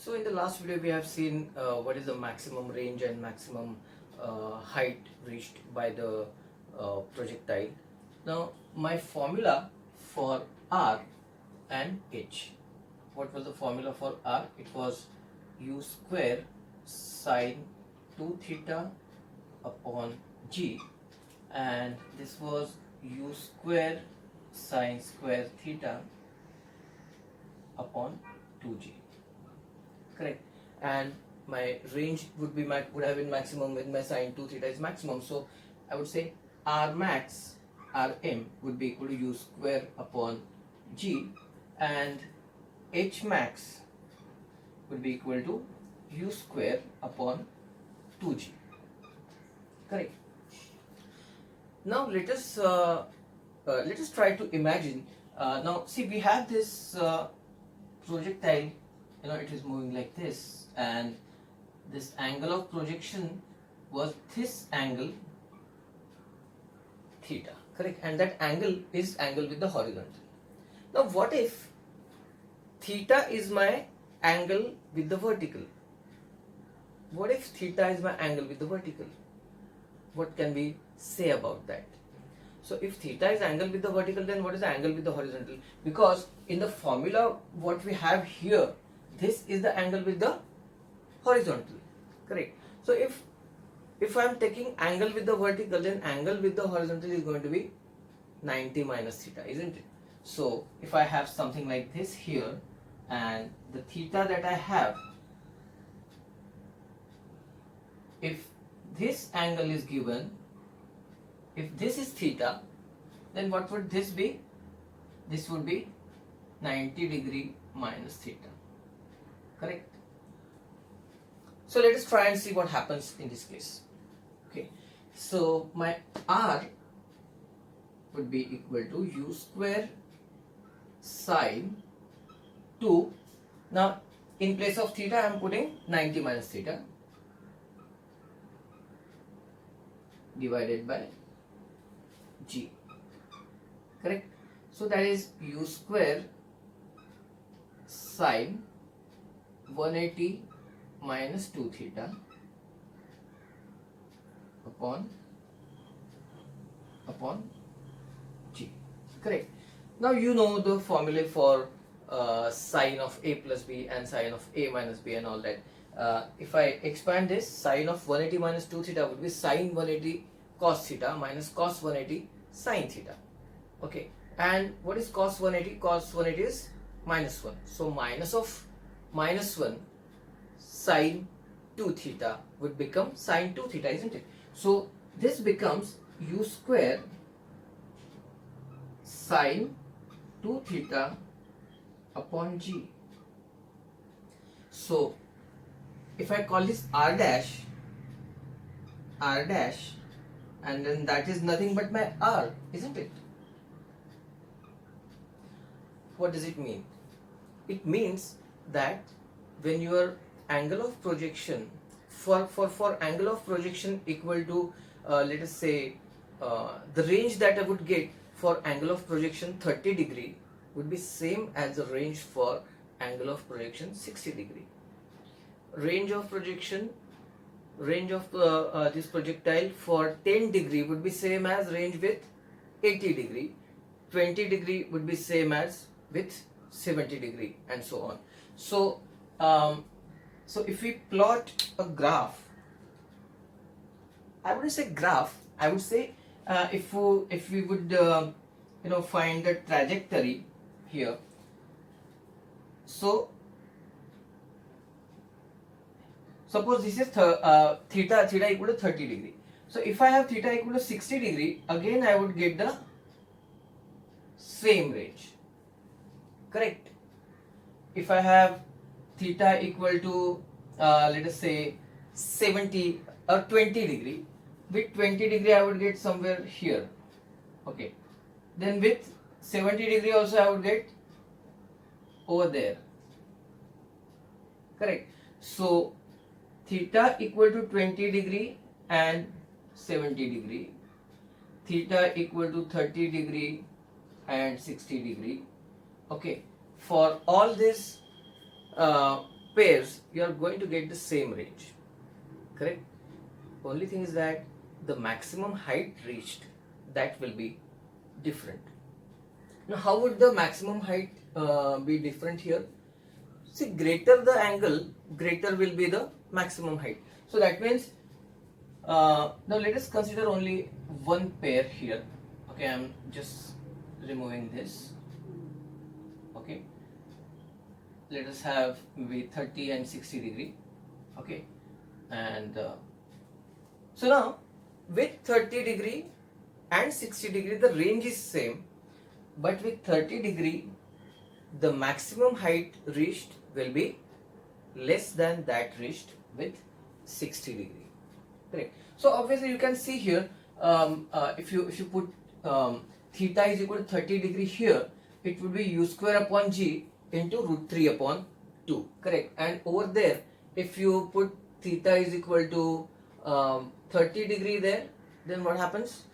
So in the last video we have seen what is the maximum range and maximum height reached by the projectile. Now my formula for R and H. What was the formula for R? It was u square sine 2 theta upon g, and this was u square sine square theta upon 2g. Correct. And my range would have been maximum when my sine 2 theta is maximum. So I would say R max, Rm would be equal to u square upon g, and H max would be equal to u square upon 2g. Correct. Now let us try to imagine. Now see, we have this projectile. It is moving like this, and this angle of projection was this angle theta. Correct. And that angle is angle with the horizontal. Now what if theta is my angle with the vertical? What if theta is my angle with the vertical? What can we say about that? So if theta is angle with the vertical, then what is the angle with the horizontal? Because in the formula what we have here, this is the angle with the horizontal. Correct. So if I am taking angle with the vertical, then angle with the horizontal is going to be 90 minus theta, isn't it? So if I have something like this here, and the theta that I have, if this angle is given, if this is theta, then what would this be? This would be 90 degree minus theta. Correct. So let us try and see what happens in this case. Okay. So my R would be equal to u square sine 2. Now in place of theta I am putting 90 minus theta divided by g. Correct. So that is u square sine 180 minus 2 theta upon g. Correct. Now you know the formula for sine of a plus b and sine of a minus b and all that. If I expand this, sine of 180 minus 2 theta would be sine 180 cos theta minus cos 180 sine theta. Okay. And what is cos 180? Cos 180 is minus 1. So minus of minus 1 sine 2 theta would become sine 2 theta, isn't it? So this becomes u square sine 2 theta upon g. So if I call this r dash, and then that is nothing but my r, isn't it? What does it mean? It means that when your angle of projection for angle of projection equal to let us say the range that I would get for angle of projection 30 degree would be same as the range for angle of projection 60 degree. Range of projection, range of this projectile for 10 degree would be same as range with 80 degree. 20 degree would be same as with 70 degree, and so on. So so if we plot a graph, I wouldn't say graph, I would say if we would find the trajectory here. So suppose this is theta equal to 30 degree. So if I have theta equal to 60 degree, again I would get the same range. Correct. If I have theta equal to let us say 70 or 20 degree, with 20 degree I would get somewhere here. Okay. Then with 70 degree also I would get over there. Correct. So theta equal to 20 degree and 70 degree, theta equal to 30 degree and 60 degree. Okay, for all this pairs, you are going to get the same range, correct? Only thing is that the maximum height reached, that will be different. Now how would the maximum height be different here? See, greater the angle, greater will be the maximum height. So that means, now let us consider only one pair here. Okay, I'm just removing this. Okay, let us have maybe 30 and 60 degree. Okay, and so now with 30 degree and 60 degree the range is same, but with 30 degree the maximum height reached will be less than that reached with 60 degree. Correct. So obviously you can see here, if you put theta is equal to 30 degree here, it would be u square upon g into root 3 upon 2. Correct. And over there, if you put theta is equal to 30 degree there, then what happens?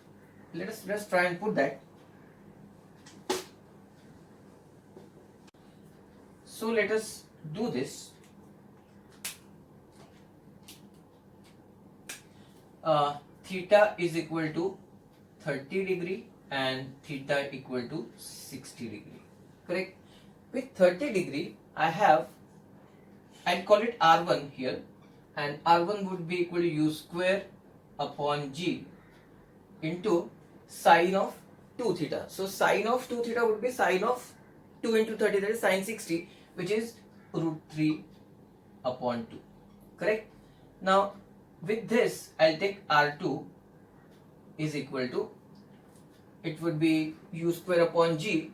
Let's try and put that. So let us do this. Theta is equal to 30 degree and theta equal to 60 degree. Correct. With 30 degree, I'll call it R1 here, and R1 would be equal to u square upon g into sine of 2 theta. So sine of 2 theta would be sine of 2 into 30, that is sine 60, which is root 3 upon 2. Correct. Now with this, I'll take R2 is equal to, it would be u square upon g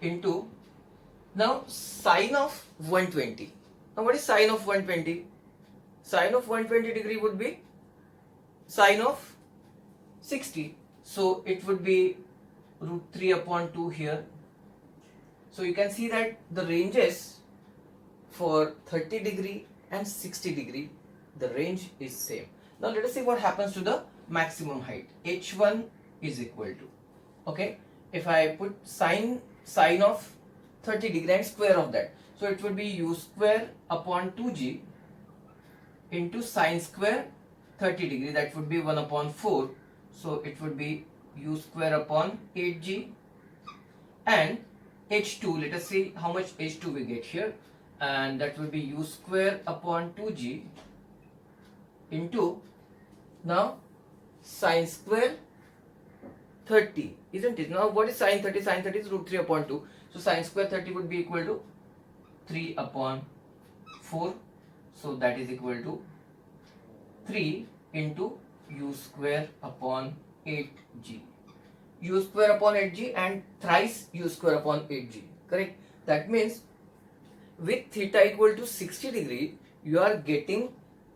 into, now sine of 120. Now what is sine of 120? Sine of 120 degree would be sine of 60. So it would be root 3 upon 2 here. So you can see that the ranges for 30 degree and 60 degree, the range is same. Now let us see what happens to the maximum height. H1 is equal to, okay, if I put sine of 30 degree and square of that, so it would be u square upon 2g into sine square 30 degree, that would be 1 upon 4. So it would be u square upon 8g, and h2, let us see how much h2 we get here, and that will be u square upon 2g into, now sine square 30, isn't it? Now what is sine 30? Sine 30 is root 3 upon 2. So sine square 30 would be equal to 3 upon 4. So that is equal to 3 into u square upon 8g. U square upon 8g and thrice u square upon 8g. Correct? That means with theta equal to 60 degree, you are getting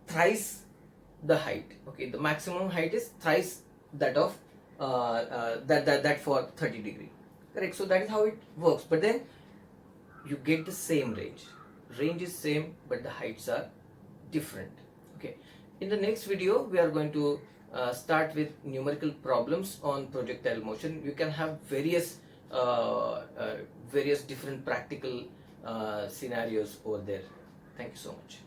thrice the height. Okay, the maximum height is thrice that of that for 30 degree. Correct. So that is how it works. But then you get the same range. Range is same, but the heights are different. Okay. In the next video, we are going to start with numerical problems on projectile motion. You can have various different practical scenarios over there. Thank you so much.